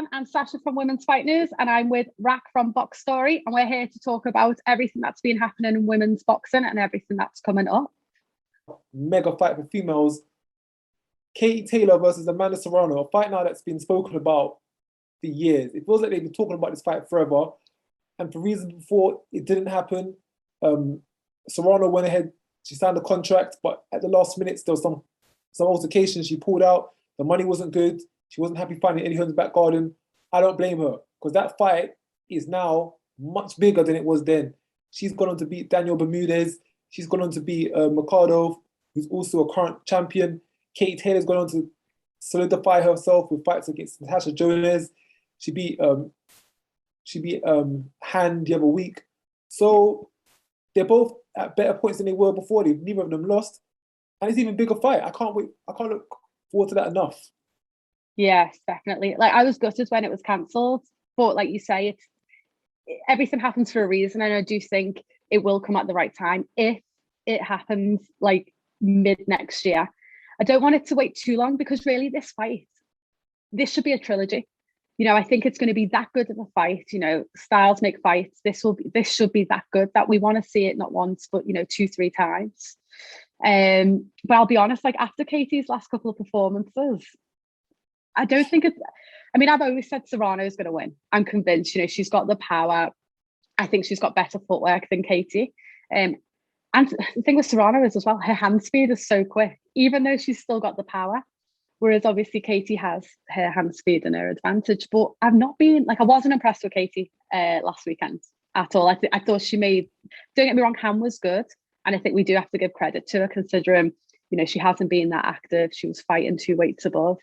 Fran and Sasha from Women's Fight News, and I'm with Rack from Box Story, and we're here to talk about everything that's been happening in women's boxing and everything that's coming up. Mega fight for females. Katie Taylor versus Amanda Serrano, a fight now that's been spoken about for years. It feels like they've been talking about this fight forever, and for reasons before it didn't happen. Serrano went ahead, she signed the contract, but at the last minutes there was some altercation. She pulled out. The money wasn't good. She wasn't happy finding Eddie Hearn's back garden. I don't blame her, because that fight is now much bigger than it was then. She's gone on to beat Daniel Bermudez. She's gone on to beat Mercado, who's also a current champion. Katie Taylor's gone on to solidify herself with fights against Natasha Jonas. She beat Han the other week. So they're both at better points than they were before. Neither of them lost. And it's an even bigger fight. I can't wait. I can't look forward to that enough. Yes, definitely. Like, I was gutted when it was cancelled, but like you say, everything happens for a reason, and I do think it will come at the right time if it happens like mid next year. I don't want it to wait too long, because really this should be a trilogy. I think it's going to be that good of a fight. Styles make fights. This should be that good that we want to see it not once, but 2-3 times. But I'll be honest, like, after Katie's last couple of performances, I don't think it's. I mean, I've always said Serrano is going to win. I'm convinced. She's got the power. I think she's got better footwork than Katie. And the thing with Serrano is as well, her hand speed is so quick, even though she's still got the power. Whereas obviously Katie has her hand speed and her advantage. But I wasn't impressed with Katie last weekend at all. I thought she made. Don't get me wrong, Han was good, and I think we do have to give credit to her, considering she hasn't been that active. She was fighting 2 weights above.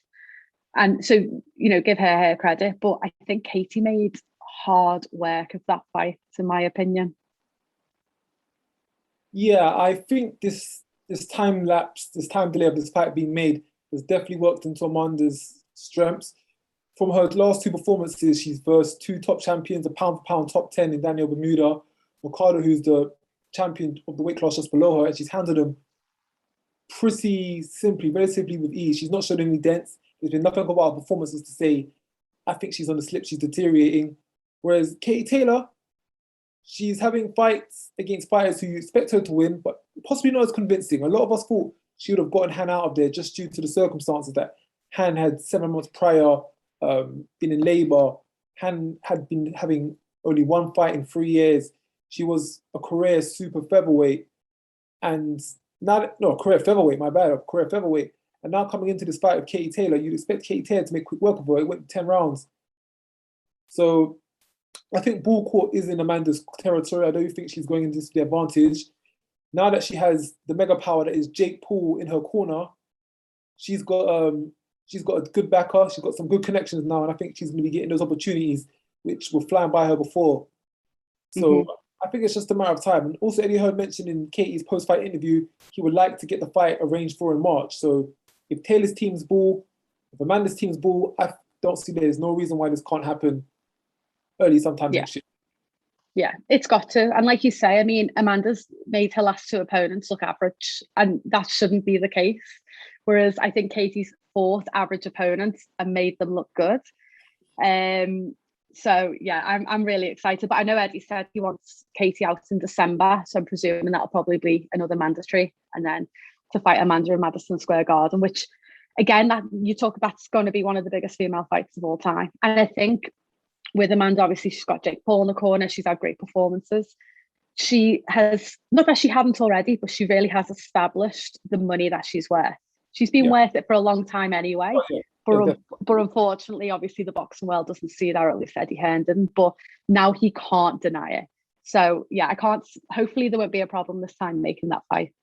And so, give her credit. But I think Katie made hard work of that fight, in my opinion. Yeah, I think this time lapse, this time delay of this fight being made has definitely worked into Amanda's strengths. From her last 2 performances, she's versed 2 top champions, a pound-for-pound top 10 in Daniel Bermuda, Mercado, who's the champion of the weight class just below her, and she's handled them pretty simply, very simply, with ease. She's not shown any dents. There's been nothing about her performances to say, I think she's on the slip, she's deteriorating. Whereas Katie Taylor, she's having fights against fighters who you expect her to win, but possibly not as convincing. A lot of us thought she would have gotten Han out of there just due to the circumstances that Han had 7 months prior been in labour. Han had been having only 1 fight in 3 years. She was a career super featherweight, and career featherweight, my bad, career featherweight. And now coming into this fight with Katie Taylor, you'd expect Katie Taylor to make quick work of her. It went 10 rounds. So I think ball court is in Amanda's territory. I don't think she's going into this with the advantage. Now that she has the mega power that is Jake Paul in her corner, she's got a good backer. She's got some good connections now, and I think she's going to be getting those opportunities which were flying by her before. So I think it's just a matter of time. And also, Eddie Hearn mentioned in Katie's post-fight interview, he would like to get the fight arranged for in March. So if Taylor's team's ball, if Amanda's team's ball, I don't see there's no reason why this can't happen early sometime next year. Yeah, it's got to. And like you say, I mean, Amanda's made her last 2 opponents look average, and that shouldn't be the case. Whereas I think Katie's fought average opponents and made them look good. So yeah, I'm really excited. But I know Eddie said he wants Katie out in December, so I'm presuming that'll probably be another mandatory, and then to fight Amanda in Madison Square Garden, which again, that's going to be one of the biggest female fights of all time. And I think with Amanda, obviously she's got Jake Paul in the corner. She's had great performances. She has, not that she hadn't already, but she really has established the money that she's worth. She's been worth it for a long time anyway. But unfortunately, obviously the boxing world doesn't see that, or at least Eddie Hearn didn't. But now he can't deny it. So yeah, hopefully there won't be a problem this time making that fight.